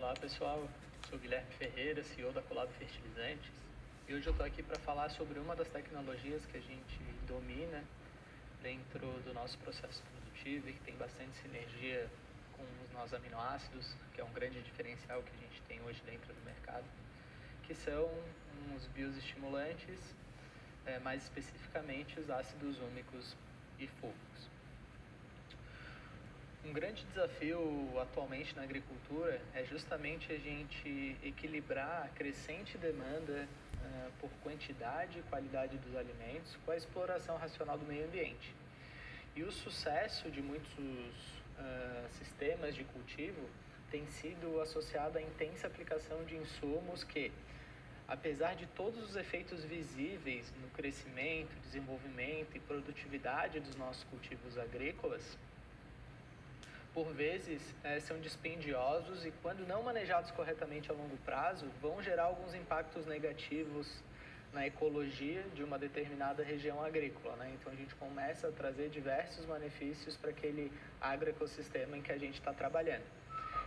Olá pessoal, sou Guilherme Ferreira, CEO da Colab Fertilizantes, e hoje eu estou aqui para falar sobre uma das tecnologias que a gente domina dentro do nosso processo produtivo e que tem bastante sinergia com os nossos aminoácidos, que é um grande diferencial que a gente tem hoje dentro do mercado, que são os bioestimulantes, mais especificamente os ácidos úmicos e fúlvicos. Um grande desafio atualmente na agricultura é justamente a gente equilibrar a crescente demanda por quantidade e qualidade dos alimentos com a exploração racional do meio ambiente. E o sucesso de muitos sistemas de cultivo tem sido associado à intensa aplicação de insumos que, apesar de todos os efeitos visíveis no crescimento, desenvolvimento e produtividade dos nossos cultivos agrícolas, por vezes são dispendiosos e, quando não manejados corretamente a longo prazo, vão gerar alguns impactos negativos na ecologia de uma determinada região agrícola, né? Então a gente começa a trazer diversos benefícios para aquele agroecossistema em que a gente está trabalhando.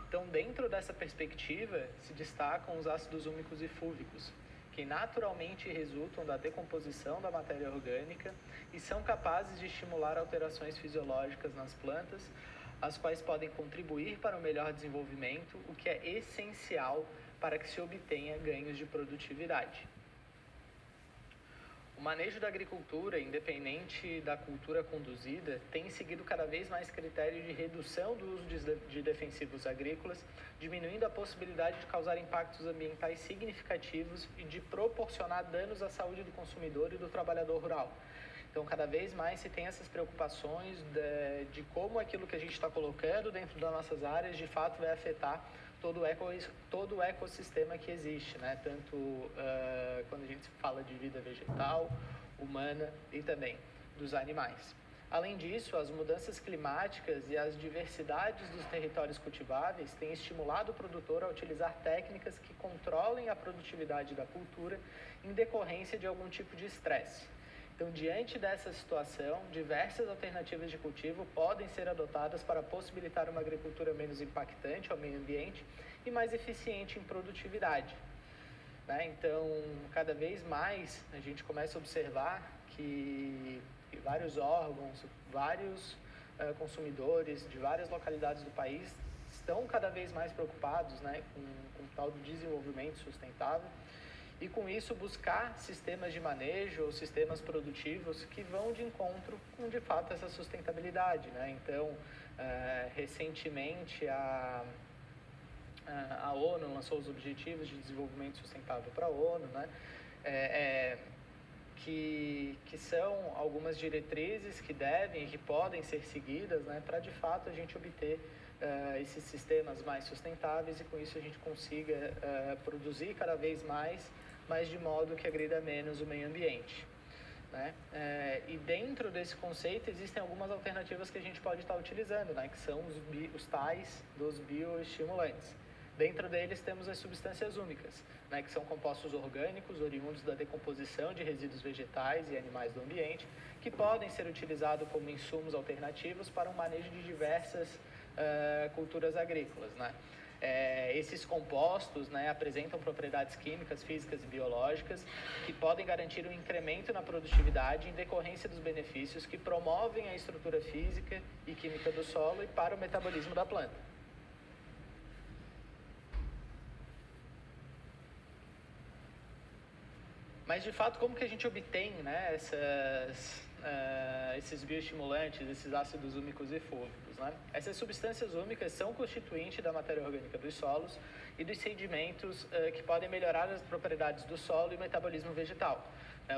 Então, dentro dessa perspectiva, se destacam os ácidos úmicos e fúlvicos, que naturalmente resultam da decomposição da matéria orgânica e são capazes de estimular alterações fisiológicas nas plantas, as quais podem contribuir para o melhor desenvolvimento, o que é essencial para que se obtenha ganhos de produtividade. O manejo da agricultura, independente da cultura conduzida, tem seguido cada vez mais critérios de redução do uso de defensivos agrícolas, diminuindo a possibilidade de causar impactos ambientais significativos e de proporcionar danos à saúde do consumidor e do trabalhador rural. Então, cada vez mais se tem essas preocupações de como aquilo que a gente está colocando dentro das nossas áreas, de fato, vai afetar todo o ecossistema que existe, né? Tanto quando a gente fala de vida vegetal, humana e também dos animais. Além disso, as mudanças climáticas e as diversidades dos territórios cultiváveis têm estimulado o produtor a utilizar técnicas que controlem a produtividade da cultura em decorrência de algum tipo de estresse. Então, diante dessa situação, diversas alternativas de cultivo podem ser adotadas para possibilitar uma agricultura menos impactante ao meio ambiente e mais eficiente em produtividade, né? Então, cada vez mais a gente começa a observar que vários órgãos, vários consumidores de várias localidades do país estão cada vez mais preocupados, né, com o tal do desenvolvimento sustentável. E, com isso, buscar sistemas de manejo ou sistemas produtivos que vão de encontro com, de fato, essa sustentabilidade, né? Então, recentemente, a ONU lançou os Objetivos de Desenvolvimento Sustentável para a ONU, né? Que são algumas diretrizes que devem e que podem ser seguidas, né, para, de fato, a gente obter esses sistemas mais sustentáveis e, com isso, a gente consiga produzir cada vez mais, mas de modo que agrida menos o meio ambiente, né? E dentro desse conceito existem algumas alternativas que a gente pode estar utilizando, né, que são os tais dos bioestimulantes. Dentro deles temos as substâncias úmicas, né, que são compostos orgânicos oriundos da decomposição de resíduos vegetais e animais do ambiente, que podem ser utilizados como insumos alternativos para o manejo de diversas culturas agrícolas, né? Esses compostos, né, apresentam propriedades químicas, físicas e biológicas que podem garantir um incremento na produtividade em decorrência dos benefícios que promovem a estrutura física e química do solo e para o metabolismo da planta. Mas, de fato, como que a gente obtém, né, esses bioestimulantes, esses ácidos úmicos e fúlvicos, né? Essas substâncias úmicas são constituintes da matéria orgânica dos solos e dos sedimentos que podem melhorar as propriedades do solo e o metabolismo vegetal.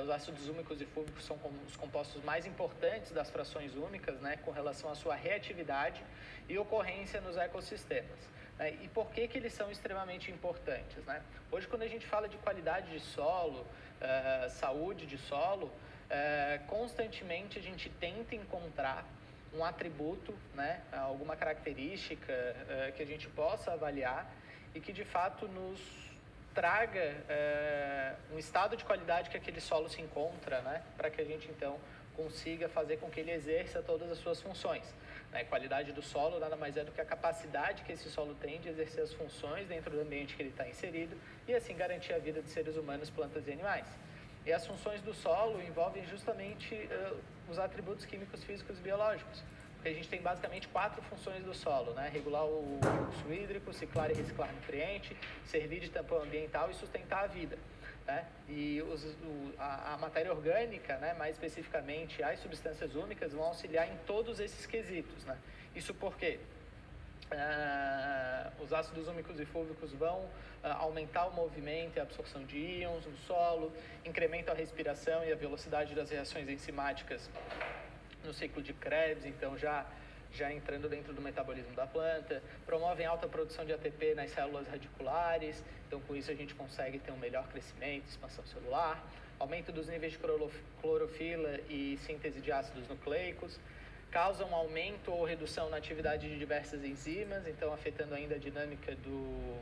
Os ácidos úmicos e fúlvicos são os compostos mais importantes das frações úmicas, né, com relação à sua reatividade e ocorrência nos ecossistemas. E por que eles são extremamente importantes, né? Hoje, quando a gente fala de qualidade de solo, saúde de solo, constantemente a gente tenta encontrar um atributo, né, alguma característica que a gente possa avaliar e que, de fato, nos traga um estado de qualidade que aquele solo se encontra, né, para que a gente, então, consiga fazer com que ele exerça todas as suas funções. né? Qualidade do solo nada mais é do que a capacidade que esse solo tem de exercer as funções dentro do ambiente que ele está inserido e assim garantir a vida de seres humanos, plantas e animais. E as funções do solo envolvem justamente os atributos químicos, físicos e biológicos. Porque a gente tem basicamente 4 funções do solo, né? Regular o fluxo hídrico, ciclar e reciclar nutriente, servir de tampão ambiental e sustentar a vida, né? E a matéria orgânica, né, mais especificamente as substâncias úmicas, vão auxiliar em todos esses quesitos, né? Isso porque os ácidos úmicos e fúvicos vão aumentar o movimento e a absorção de íons no solo, incrementam a respiração e a velocidade das reações enzimáticas no ciclo de Krebs, então já entrando dentro do metabolismo da planta, promovem alta produção de ATP nas células radiculares, então com isso a gente consegue ter um melhor crescimento, expansão celular, aumento dos níveis de clorofila e síntese de ácidos nucleicos, causam aumento ou redução na atividade de diversas enzimas, então afetando ainda a dinâmica do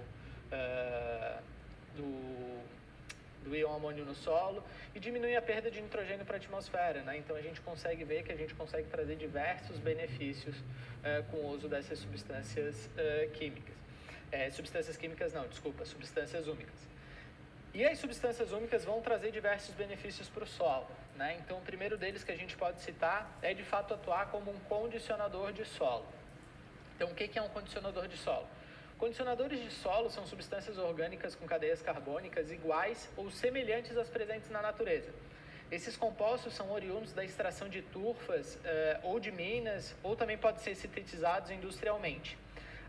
íon amônio no solo e diminui a perda de nitrogênio para a atmosfera, né? Então a gente consegue ver que a gente consegue trazer diversos benefícios com o uso dessas substâncias químicas. Substâncias úmicas. E as substâncias úmicas vão trazer diversos benefícios para o solo, né? Então, o primeiro deles que a gente pode citar é, de fato, atuar como um condicionador de solo. Então, o que é um condicionador de solo? Condicionadores de solo são substâncias orgânicas com cadeias carbônicas iguais ou semelhantes às presentes na natureza. Esses compostos são oriundos da extração de turfas ou de minas, ou também podem ser sintetizados industrialmente.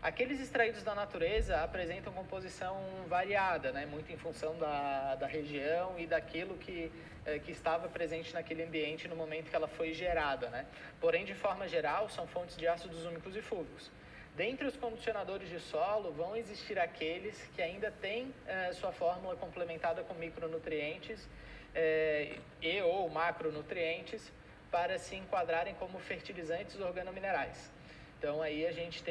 Aqueles extraídos da natureza apresentam composição variada, né? Muito em função da região e daquilo que estava presente naquele ambiente no momento que ela foi gerada, né? Porém, de forma geral, são fontes de ácidos úmicos e fúvicos. Dentre os condicionadores de solo, vão existir aqueles que ainda têm sua fórmula complementada com micronutrientes e ou macronutrientes para se enquadrarem como fertilizantes organominerais. Então, aí a gente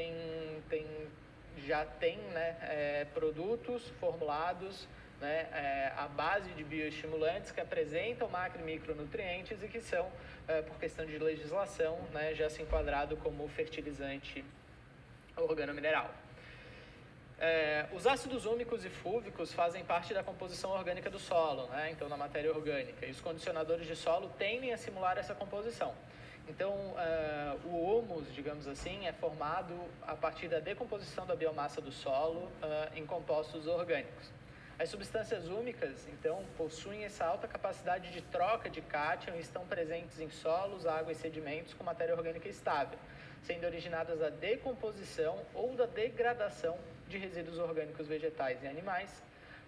já tem, né, produtos formulados, né, à base de bioestimulantes que apresentam macro e micronutrientes e que são, por questão de legislação, né, já se enquadrado como fertilizante organomineral. Os ácidos úmicos e fúvicos fazem parte da composição orgânica do solo, né, então na matéria orgânica, e os condicionadores de solo tendem a simular essa composição. Então, o humus, digamos assim, é formado a partir da decomposição da biomassa do solo em compostos orgânicos. As substâncias úmicas, então, possuem essa alta capacidade de troca de cátion e estão presentes em solos, água e sedimentos com matéria orgânica estável, sendo originadas da decomposição ou da degradação de resíduos orgânicos vegetais e animais,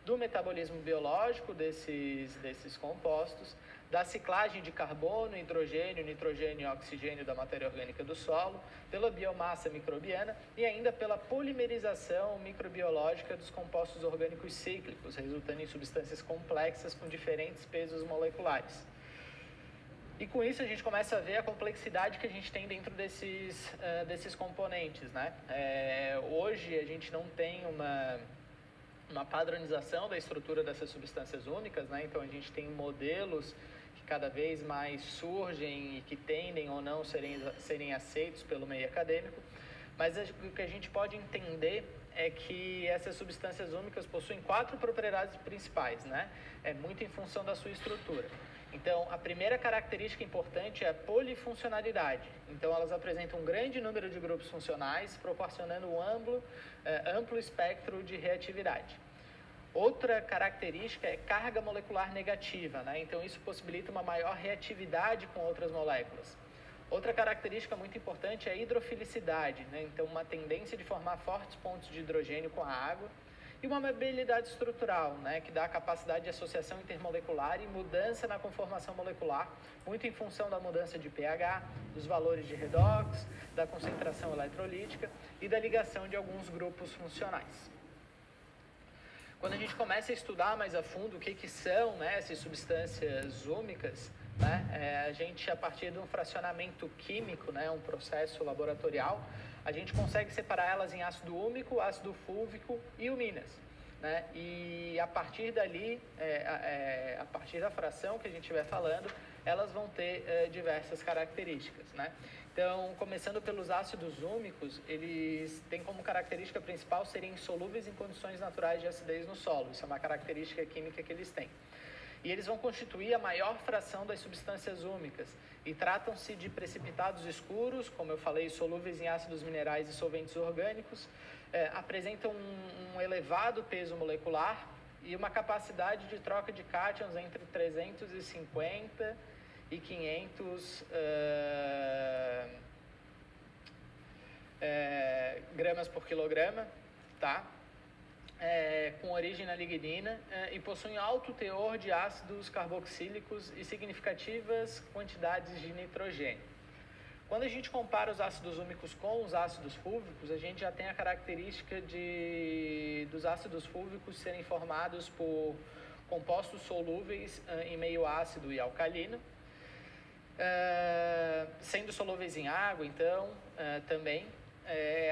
do metabolismo biológico desses compostos, da ciclagem de carbono, hidrogênio, nitrogênio e oxigênio da matéria orgânica do solo, pela biomassa microbiana e ainda pela polimerização microbiológica dos compostos orgânicos cíclicos, resultando em substâncias complexas com diferentes pesos moleculares. E com isso a gente começa a ver a complexidade que a gente tem dentro desses componentes, né? Hoje a gente não tem uma padronização da estrutura dessas substâncias úmicas, né? Então a gente tem modelos que cada vez mais surgem e que tendem ou não serem aceitos pelo meio acadêmico, mas o que a gente pode entender é que essas substâncias úmicas possuem 4 propriedades principais, né? Muito em função da sua estrutura. Então, a primeira característica importante é a polifuncionalidade. Então, elas apresentam um grande número de grupos funcionais, proporcionando um amplo espectro de reatividade. Outra característica é carga molecular negativa, né? Então, isso possibilita uma maior reatividade com outras moléculas. Outra característica muito importante é a hidrofilicidade, né? Então, uma tendência de formar fortes pontos de hidrogênio com a água. E uma mobilidade estrutural, né, que dá a capacidade de associação intermolecular e mudança na conformação molecular, muito em função da mudança de pH, dos valores de redox, da concentração eletrolítica e da ligação de alguns grupos funcionais. Quando a gente começa a estudar mais a fundo o que são, né, essas substâncias úmicas, né, a gente, a partir de um fracionamento químico, né, um processo laboratorial, a gente consegue separar elas em ácido úmico, ácido fúlvico e uminas, né? E a partir dali, a partir da fração que a gente estiver falando, elas vão ter diversas características, né? Então, começando pelos ácidos úmicos, eles têm como característica principal serem insolúveis em condições naturais de acidez no solo. Isso é uma característica química que eles têm. E eles vão constituir a maior fração das substâncias úmicas. E tratam-se de precipitados escuros, como eu falei, solúveis em ácidos minerais e solventes orgânicos, apresentam um elevado peso molecular e uma capacidade de troca de cátions entre 350 e 500 gramas por quilograma, tá? Com origem na lignina e possuem alto teor de ácidos carboxílicos e significativas quantidades de nitrogênio. Quando a gente compara os ácidos úmicos com os ácidos fúlvicos, a gente já tem a característica dos ácidos fúlvicos serem formados por compostos solúveis em meio ácido e alcalino, sendo solúveis em água, então, também.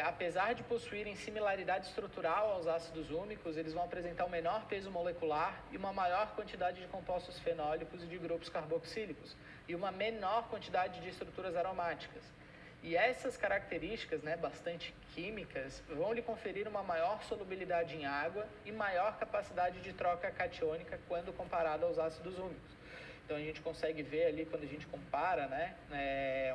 Apesar de possuírem similaridade estrutural aos ácidos úmicos, eles vão apresentar um menor peso molecular e uma maior quantidade de compostos fenólicos e de grupos carboxílicos, e uma menor quantidade de estruturas aromáticas. E essas características, bastante químicas, vão lhe conferir uma maior solubilidade em água e maior capacidade de troca catiônica quando comparado aos ácidos úmicos. Então, a gente consegue ver ali, quando a gente compara,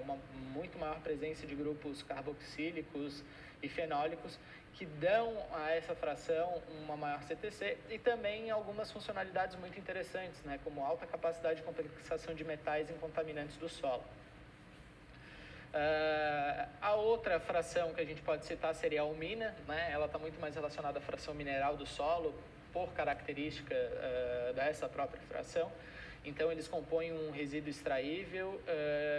uma muito maior presença de grupos carboxílicos e fenólicos que dão a essa fração uma maior CTC e também algumas funcionalidades muito interessantes, como alta capacidade de complexação de metais em contaminantes do solo. A outra fração que a gente pode citar seria a almina, Ela está muito mais relacionada à fração mineral do solo, por característica dessa própria fração. Então, eles compõem um resíduo extraível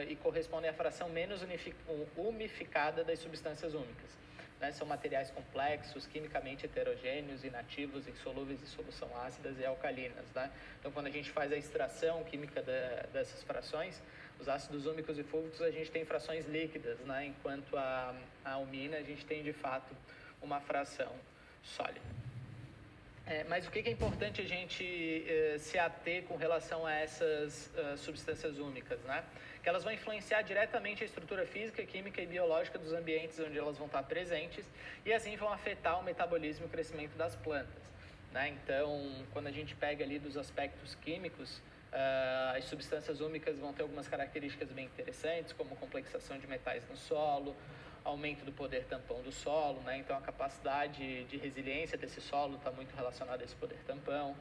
e correspondem à fração menos umificada das substâncias úmicas. São materiais complexos, quimicamente heterogêneos, inativos, insolúveis em solução ácidas e alcalinas. Então, quando a gente faz a extração química dessas frações, os ácidos úmicos e fúlvicos, a gente tem frações líquidas, enquanto a almina, a gente tem, de fato, uma fração sólida. Mas o que é importante a gente se ater com relação a essas substâncias úmicas, Que elas vão influenciar diretamente a estrutura física, química e biológica dos ambientes onde elas vão estar presentes e assim vão afetar o metabolismo e o crescimento das plantas, Então, quando a gente pega ali dos aspectos químicos, as substâncias úmicas vão ter algumas características bem interessantes, como complexação de metais no solo, aumento do poder tampão do solo, Então, a capacidade de resiliência desse solo está muito relacionada a esse poder tampão,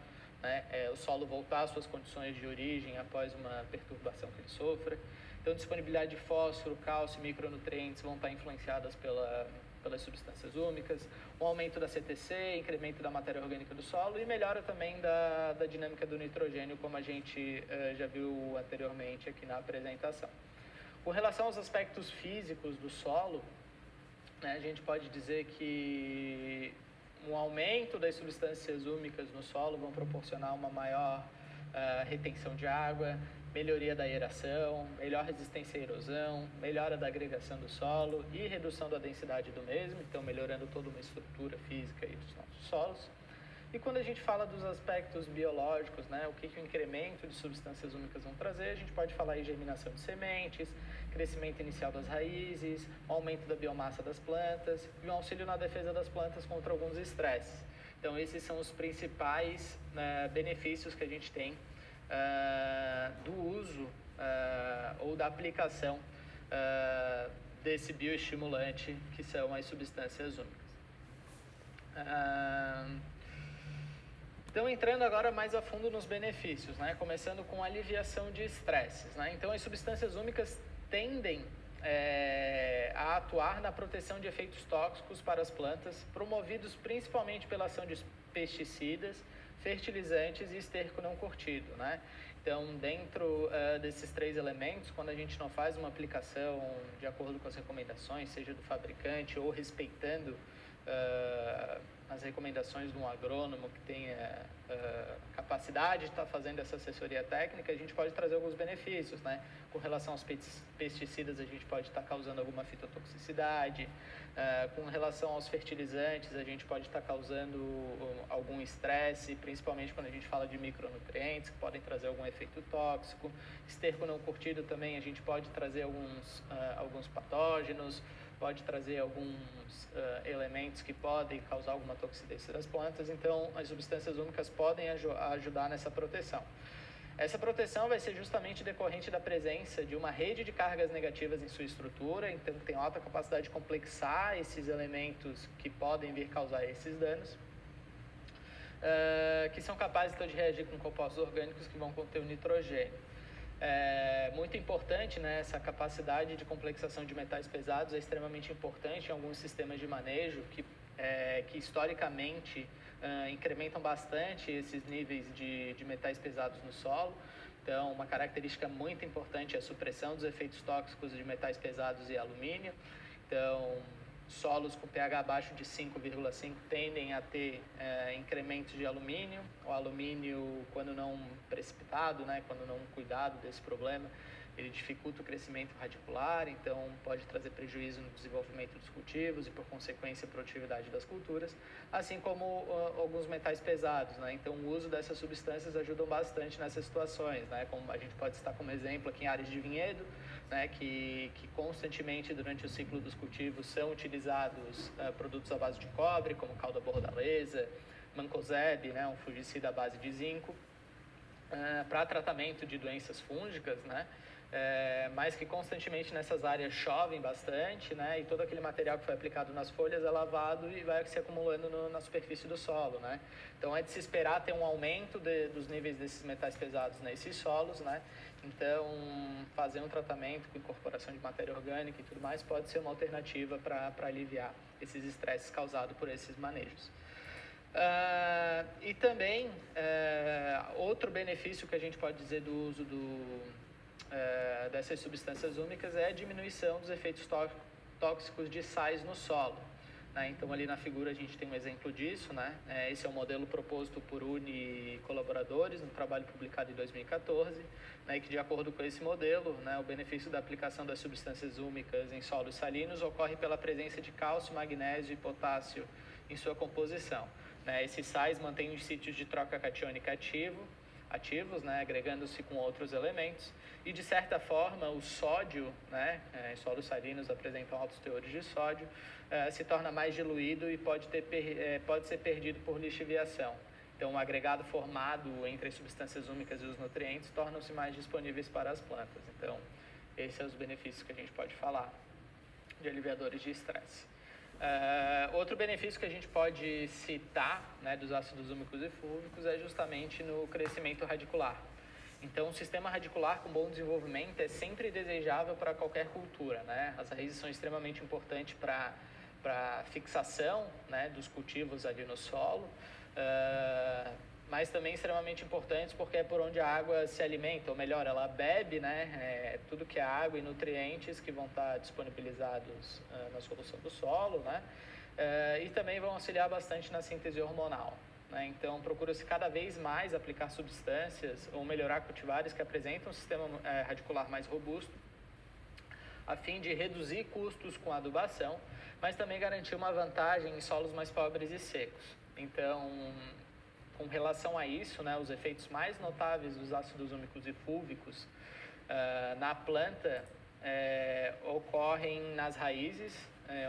O solo voltar às suas condições de origem após uma perturbação que ele sofra. Então, disponibilidade de fósforo, cálcio e micronutrientes vão estar influenciadas pelas substâncias úmicas, um aumento da CTC, incremento da matéria orgânica do solo e melhora também da dinâmica do nitrogênio, como a gente já viu anteriormente aqui na apresentação. Com relação aos aspectos físicos do solo, a gente pode dizer que um aumento das substâncias úmicas no solo vão proporcionar uma maior retenção de água, melhoria da aeração, melhor resistência à erosão, melhora da agregação do solo e redução da densidade do mesmo, então melhorando toda uma estrutura física aí dos nossos solos. E quando a gente fala dos aspectos biológicos, o que o incremento de substâncias úmicas vão trazer, a gente pode falar em germinação de sementes, crescimento inicial das raízes, aumento da biomassa das plantas e um auxílio na defesa das plantas contra alguns estresses. Então, esses são os principais benefícios que a gente tem do uso ou da aplicação desse bioestimulante, que são as substâncias úmicas. Então, entrando agora mais a fundo nos benefícios, começando com a aliviação de estresses. Então, as substâncias úmicas tendem a atuar na proteção de efeitos tóxicos para as plantas, promovidos principalmente pela ação de pesticidas, fertilizantes e esterco não curtido, Então, dentro desses três elementos, quando a gente não faz uma aplicação de acordo com as recomendações, seja do fabricante ou respeitando as recomendações de um agrônomo que tenha capacidade de estar fazendo essa assessoria técnica, a gente pode trazer alguns benefícios, né? Com relação aos pesticidas, a gente pode estar causando alguma fitotoxicidade. Com relação aos fertilizantes, a gente pode estar causando algum estresse, principalmente quando a gente fala de micronutrientes, que podem trazer algum efeito tóxico. Esterco não curtido também, a gente pode trazer alguns patógenos, pode trazer alguns elementos que podem causar alguma toxicidade das plantas. Então, as substâncias úmicas podem ajudar nessa proteção. Essa proteção vai ser justamente decorrente da presença de uma rede de cargas negativas em sua estrutura, então tem alta capacidade de complexar esses elementos que podem vir causar esses danos, que são capazes então de reagir com compostos orgânicos que vão conter o nitrogênio. Muito importante, né, essa capacidade de complexação de metais pesados é extremamente importante em alguns sistemas de manejo que historicamente incrementam bastante esses níveis de metais pesados no solo. Então, uma característica muito importante é a supressão dos efeitos tóxicos de metais pesados e alumínio. Então, solos com pH abaixo de 5,5 tendem a ter incrementos de alumínio. O alumínio, quando não precipitado, né, quando não cuidado desse problema, ele dificulta o crescimento radicular, então pode trazer prejuízo no desenvolvimento dos cultivos e, por consequência, a produtividade das culturas, assim como alguns metais pesados, né? Então, o uso dessas substâncias ajudam bastante nessas situações, né? Como a gente pode citar como exemplo aqui em áreas de vinhedo, né? Que constantemente, durante o ciclo dos cultivos, são utilizados produtos à base de cobre, como calda bordaleza, mancozeb, né? Um fungicida à base de zinco, para tratamento de doenças fúngicas, né? Mas que constantemente nessas áreas chovem bastante, né? E todo aquele material que foi aplicado nas folhas é lavado e vai se acumulando na superfície do solo, né? Então é de se esperar ter um aumento dos níveis desses metais pesados nesses solos, né? Então fazer um tratamento com incorporação de matéria orgânica e tudo mais pode ser uma alternativa para aliviar esses estresses causados por esses manejos. E também outro benefício que a gente pode dizer do uso dessas substâncias úmicas é a diminuição dos efeitos tóxicos de sais no solo, né? Então ali na figura a gente tem um exemplo disso, né? Esse é um modelo proposto por Uni e colaboradores no trabalho publicado em 2014, né? E que de acordo com esse modelo, né, o benefício da aplicação das substâncias úmicas em solos salinos ocorre pela presença de cálcio, magnésio e potássio em sua composição, né? Esses sais mantêm os sítios de troca catiônica ativos, né, agregando-se com outros elementos, e de certa forma o sódio, né, solos salinos apresentam altos teores de sódio, se torna mais diluído e pode ser perdido por lixiviação. Então, o agregado formado entre as substâncias úmicas e os nutrientes tornam-se mais disponíveis para as plantas. Então, esses são os benefícios que a gente pode falar de aliviadores de estresse. Outro benefício que a gente pode citar, né, dos ácidos úmicos e fúlvicos é justamente no crescimento radicular. Então, o sistema radicular com bom desenvolvimento é sempre desejável para qualquer cultura, né? As raízes são extremamente importantes para a fixação, né, dos cultivos ali no solo, mas também extremamente importantes porque é por onde a água se alimenta, ou melhor, ela bebe, né, tudo que é água e nutrientes que vão estar disponibilizados na solução do solo, né, e também vão auxiliar bastante na síntese hormonal, né? Então, procura-se cada vez mais aplicar substâncias ou melhorar cultivares que apresentam um sistema radicular mais robusto, a fim de reduzir custos com a adubação, mas também garantir uma vantagem em solos mais pobres e secos. Então, com relação a isso, né, os efeitos mais notáveis dos ácidos úmicos e fúlvicos na planta ocorrem nas raízes,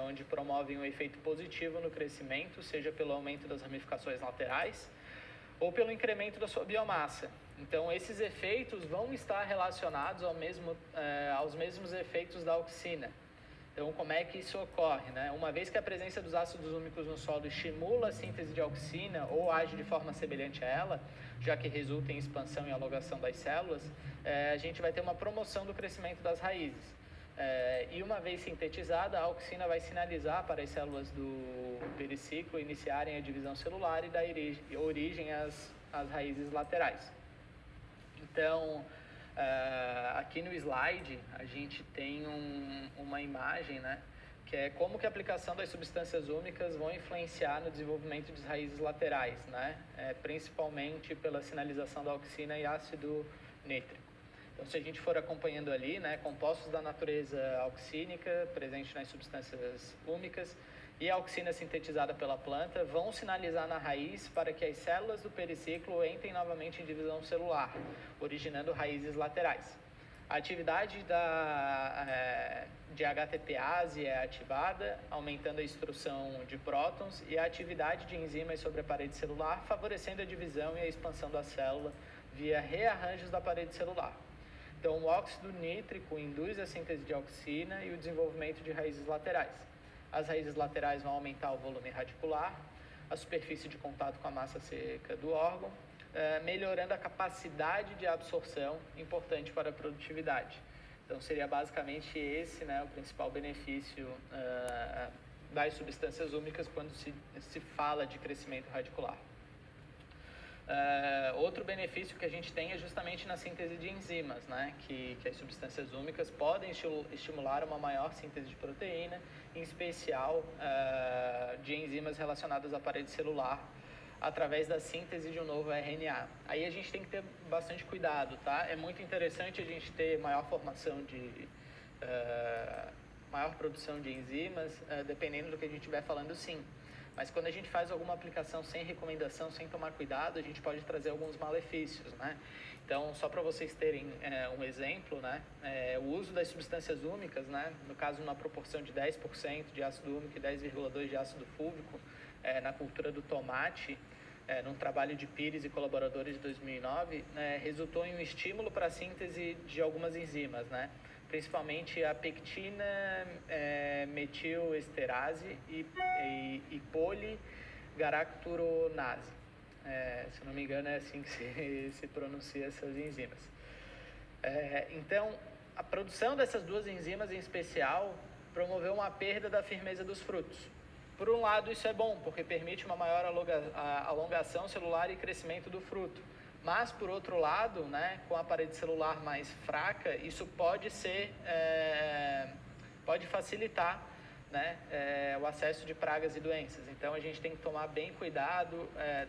onde promovem um efeito positivo no crescimento, seja pelo aumento das ramificações laterais ou pelo incremento da sua biomassa. Então, esses efeitos vão estar relacionados aos mesmos efeitos da auxina. Então, como é que isso ocorre, né? Uma vez que a presença dos ácidos úmicos no solo estimula a síntese de auxina ou age de forma semelhante a ela, já que resulta em expansão e alongação das células, a gente vai ter uma promoção do crescimento das raízes. E uma vez sintetizada, a auxina vai sinalizar para as células do periciclo iniciarem a divisão celular e dar origem às raízes laterais. Então, aqui no slide a gente tem uma imagem, né, que é como que a aplicação das substâncias úmicas vão influenciar no desenvolvimento de raízes laterais, né? Principalmente pela sinalização da auxina e ácido nítrico. Então, se a gente for acompanhando ali, né, compostos da natureza auxínica presentes nas substâncias úmicas e a auxina sintetizada pela planta vão sinalizar na raiz para que as células do periciclo entrem novamente em divisão celular, originando raízes laterais. A atividade de HTPase é ativada, aumentando a extrução de prótons, e a atividade de enzimas sobre a parede celular, favorecendo a divisão e a expansão da célula via rearranjos da parede celular. Então, o óxido nítrico induz a síntese de auxina e o desenvolvimento de raízes laterais. As raízes laterais vão aumentar o volume radicular, a superfície de contato com a massa seca do órgão, melhorando a capacidade de absorção, importante para a produtividade. Então, seria basicamente esse, né, o principal benefício das substâncias úmicas quando se fala de crescimento radicular. Outro benefício que a gente tem é justamente na síntese de enzimas, né, que as substâncias úmicas podem estimular uma maior síntese de proteína, em especial de enzimas relacionadas à parede celular, através da síntese de um novo RNA. Aí a gente tem que ter bastante cuidado, tá? É muito interessante a gente ter maior produção de enzimas, dependendo do que a gente estiver falando, sim. Mas quando a gente faz alguma aplicação sem recomendação, sem tomar cuidado, a gente pode trazer alguns malefícios, né? Então, só para vocês terem um exemplo, né? O uso das substâncias úmicas, né? No caso, numa proporção de 10% de ácido úmico e 10,2% de ácido fúlvico, na cultura do tomate, num trabalho de Pires e colaboradores de 2009, resultou em um estímulo para a síntese de algumas enzimas, né? Principalmente a pectina metilesterase e poligalacturonase. Se não me engano, é assim que se pronuncia essas enzimas. Então, a produção dessas duas enzimas em especial promoveu uma perda da firmeza dos frutos. Por um lado, isso é bom, porque permite uma maior alongação celular e crescimento do fruto. Mas, por outro lado, né, com a parede celular mais fraca, isso pode facilitar, né, o acesso de pragas e doenças. Então, a gente tem que tomar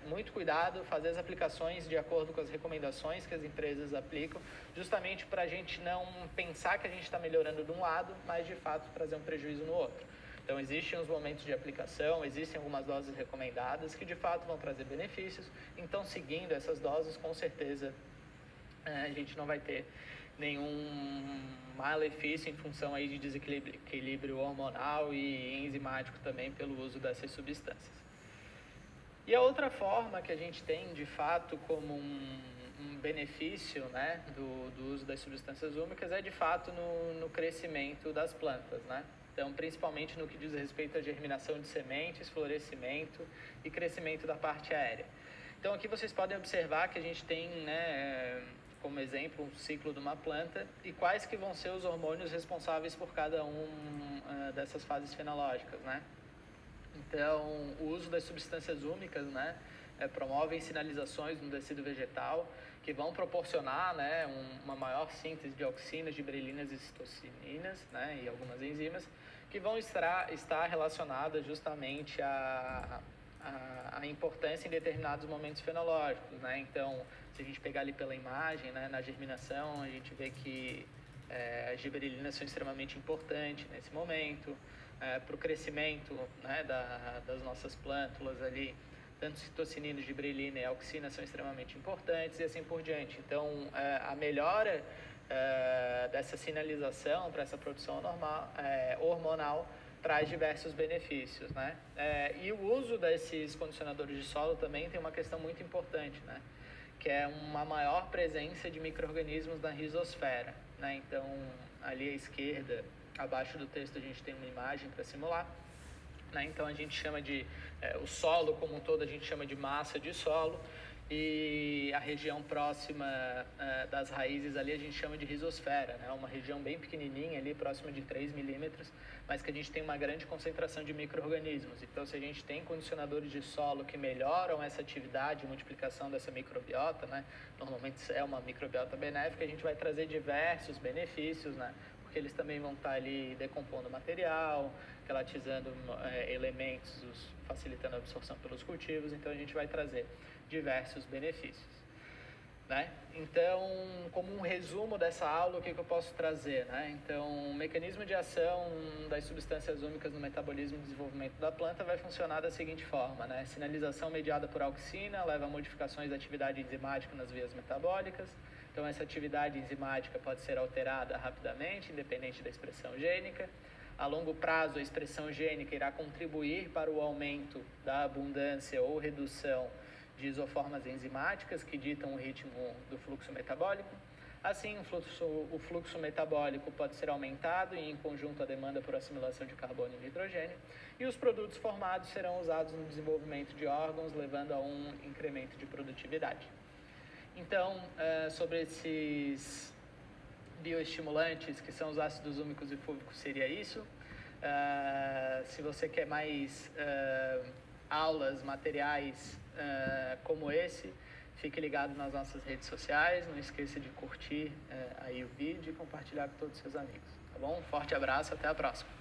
muito cuidado, fazer as aplicações de acordo com as recomendações que as empresas aplicam, justamente para a gente não pensar que a gente está melhorando de um lado, mas, de fato, trazer um prejuízo no outro. Então, existem os momentos de aplicação, existem algumas doses recomendadas que, de fato, vão trazer benefícios. Então, seguindo essas doses, com certeza, a gente não vai ter nenhum malefício em função aí de desequilíbrio hormonal e enzimático também pelo uso dessas substâncias. E a outra forma que a gente tem, de fato, como um benefício, né, do uso das substâncias úmicas é, de fato, no crescimento das plantas, né? Então, principalmente no que diz respeito à germinação de sementes, florescimento e crescimento da parte aérea. Então, aqui vocês podem observar que a gente tem, né, como exemplo, um ciclo de uma planta e quais que vão ser os hormônios responsáveis por cada dessas fases fenológicas, né? Então, o uso das substâncias úmicas, né, promovem sinalizações no tecido vegetal que vão proporcionar, né, uma maior síntese de auxinas, giberelinas e citocinas, né, e algumas enzimas que vão estar relacionadas justamente à importância em determinados momentos fenológicos, né? Então, se a gente pegar ali pela imagem, né, na germinação, a gente vê que as giberelinas são extremamente importantes nesse momento, para o crescimento, né, das nossas plântulas ali, tanto citocinina, giberelina e auxina são extremamente importantes e assim por diante. Então, a melhora dessa sinalização para essa produção hormonal traz diversos benefícios, né? E o uso desses condicionadores de solo também tem uma questão muito importante, né? Que é uma maior presença de micro-organismos na rizosfera, né? Então, ali à esquerda, abaixo do texto, a gente tem uma imagem para simular, né? Então, a gente chama o solo como um todo, a gente chama de massa de solo, e a região próxima das raízes ali a gente chama de rizosfera, né? Uma região bem pequenininha ali, próxima de 3 milímetros, mas que a gente tem uma grande concentração de micro-organismos. Então, se a gente tem condicionadores de solo que melhoram essa atividade de multiplicação dessa microbiota, né? Normalmente é uma microbiota benéfica, a gente vai trazer diversos benefícios, né? Por porque eles também vão estar ali decompondo material, queratizando elementos, facilitando a absorção pelos cultivos, então a gente vai trazer diversos benefícios. Né? Então, como um resumo dessa aula, o que eu posso trazer? Né? Então, o mecanismo de ação das substâncias úmicas no metabolismo e desenvolvimento da planta vai funcionar da seguinte forma. Né? Sinalização mediada por auxina leva a modificações da atividade enzimática nas vias metabólicas. Então, essa atividade enzimática pode ser alterada rapidamente, independente da expressão gênica. A longo prazo, a expressão gênica irá contribuir para o aumento da abundância ou redução de isoformas enzimáticas que ditam o ritmo do fluxo metabólico. Assim, o fluxo metabólico pode ser aumentado e, em conjunto, a demanda por assimilação de carbono e nitrogênio, e os produtos formados serão usados no desenvolvimento de órgãos, levando a um incremento de produtividade. Então, sobre esses bioestimulantes, que são os ácidos úmicos e fúvicos, seria isso. Se você quer mais aulas, materiais como esse, fique ligado nas nossas redes sociais, não esqueça de curtir aí o vídeo e compartilhar com todos os seus amigos, tá bom? Um forte abraço, até a próxima!